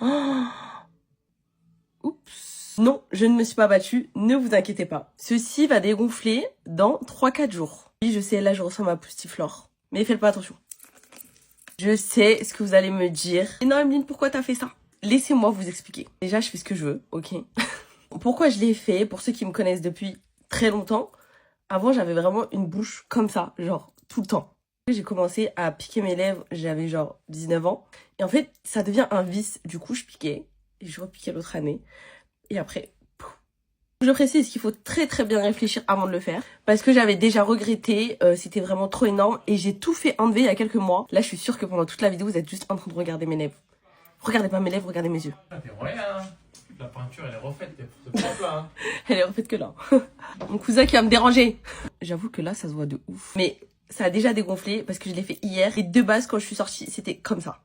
Oh, oups. Non, je ne me suis pas battue, ne vous inquiétez pas. Ceci va dégonfler dans 3-4 jours. Oui, je sais, là je ressens ma Poustiflore. Mais faites pas attention. Je sais ce que vous allez me dire. Et non, Emeline, pourquoi t'as fait ça? Laissez-moi vous expliquer. Déjà, je fais ce que je veux, ok? Pourquoi je l'ai fait? Pour ceux qui me connaissent depuis très longtemps, avant j'avais vraiment une bouche comme ça, genre tout le temps. J'ai commencé à piquer mes lèvres, j'avais genre 19 ans. Et en fait, ça devient un vice. Du coup, je piquais, et je repiquais l'autre année. Et après, pouf. Je précise qu'il faut très très bien réfléchir avant de le faire. Parce que j'avais déjà regretté, c'était vraiment trop énorme. Et j'ai tout fait enlever il y a quelques mois. Là, je suis sûre que pendant toute la vidéo, vous êtes juste en train de regarder mes lèvres. Regardez pas mes lèvres, regardez mes yeux. La peinture, elle est refaite, c'est pas là. Hein. Elle est refaite que là. Mon cousin qui va me déranger. J'avoue que là, ça se voit de ouf. Mais ça a déjà dégonflé parce que je l'ai fait hier. Et de base, quand je suis sortie, c'était comme ça.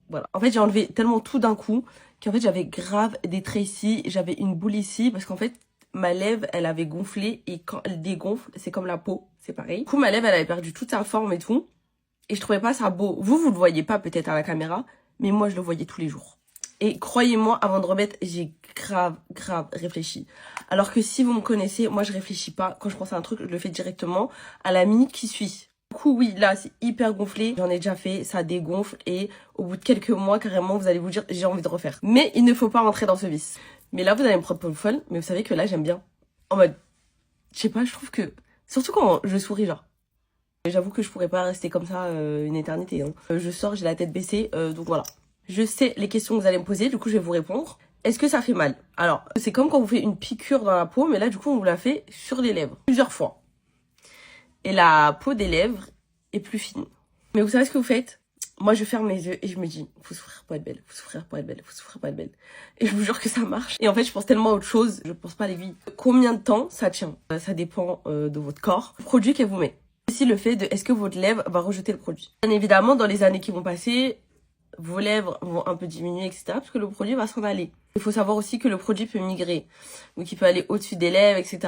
Voilà. En fait, j'ai enlevé tellement tout d'un coup qu'en fait, j'avais grave des traits ici. J'avais une boule ici parce qu'en fait, ma lèvre, elle avait gonflé. Et quand elle dégonfle, c'est comme la peau. C'est pareil. Du coup, ma lèvre, elle avait perdu toute sa forme et tout. Et je trouvais pas ça beau. Vous le voyez pas peut-être à la caméra. Mais moi, je le voyais tous les jours. Et croyez-moi, avant de remettre, j'ai grave réfléchi. Alors que si vous me connaissez, moi je réfléchis pas. Quand je pense à un truc, je le fais directement à la minute qui suit. Du coup, oui, là, c'est hyper gonflé. J'en ai déjà fait, ça dégonfle. Et au bout de quelques mois, carrément, vous allez vous dire, j'ai envie de refaire. Mais il ne faut pas rentrer dans ce vice. Mais là, vous allez me prendre pour une folle. Mais vous savez que là, j'aime bien. En mode, je sais pas, je trouve que... Surtout quand je souris, genre. J'avoue que je pourrais pas rester comme ça une éternité. Hein. Je sors, j'ai la tête baissée, donc voilà. Je sais les questions que vous allez me poser, du coup je vais vous répondre. Est-ce que ça fait mal? Alors, c'est comme quand vous faites une piqûre dans la peau, mais là du coup on vous la fait sur les lèvres, plusieurs fois. Et la peau des lèvres est plus fine. Mais vous savez ce que vous faites? Moi je ferme les yeux et je me dis, faut souffrir pour être belle, faut souffrir pour être belle, faut souffrir pour être belle. Et je vous jure que ça marche. Et en fait je pense tellement à autre chose, je pense pas à l'aiguille. Combien de temps ça tient? Ça dépend de votre corps, le produit qu'elle vous met. Aussi le fait de est-ce que votre lèvre va rejeter le produit. Bien évidemment dans les années qui vont passer, vos lèvres vont un peu diminuer, etc. parce que le produit va s'en aller. Il faut savoir aussi que le produit peut migrer. Donc il peut aller au-dessus des lèvres, etc.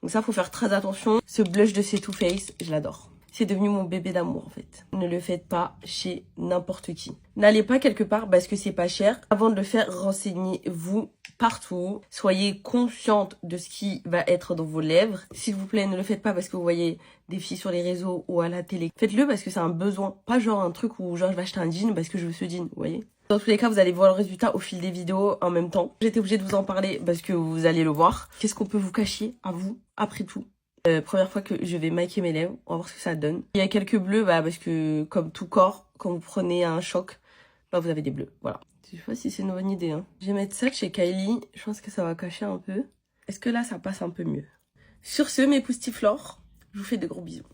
Donc ça, faut faire très attention. Ce blush de chez Too Faced, je l'adore. C'est devenu mon bébé d'amour en fait. Ne le faites pas chez n'importe qui. N'allez pas quelque part parce que c'est pas cher. Avant de le faire, renseignez-vous partout. Soyez consciente de ce qui va être dans vos lèvres. S'il vous plaît, ne le faites pas parce que vous voyez des filles sur les réseaux ou à la télé. Faites-le parce que c'est un besoin. Pas genre un truc où genre je vais acheter un jean parce que je veux ce jean, vous voyez. Dans tous les cas, vous allez voir le résultat au fil des vidéos en même temps. J'étais obligée de vous en parler parce que vous allez le voir. Qu'est-ce qu'on peut vous cacher à vous après tout? Première fois que je vais maquiller mes lèvres, on va voir ce que ça donne. Il y a quelques bleus, parce que comme tout corps, quand vous prenez un choc, là vous avez des bleus, voilà. Je sais pas si c'est une bonne idée, hein. Je vais mettre ça de chez Kylie, je pense que ça va cacher un peu. Est-ce que là ça passe un peu mieux? Sur ce, mes Poustiflores, je vous fais de gros bisous.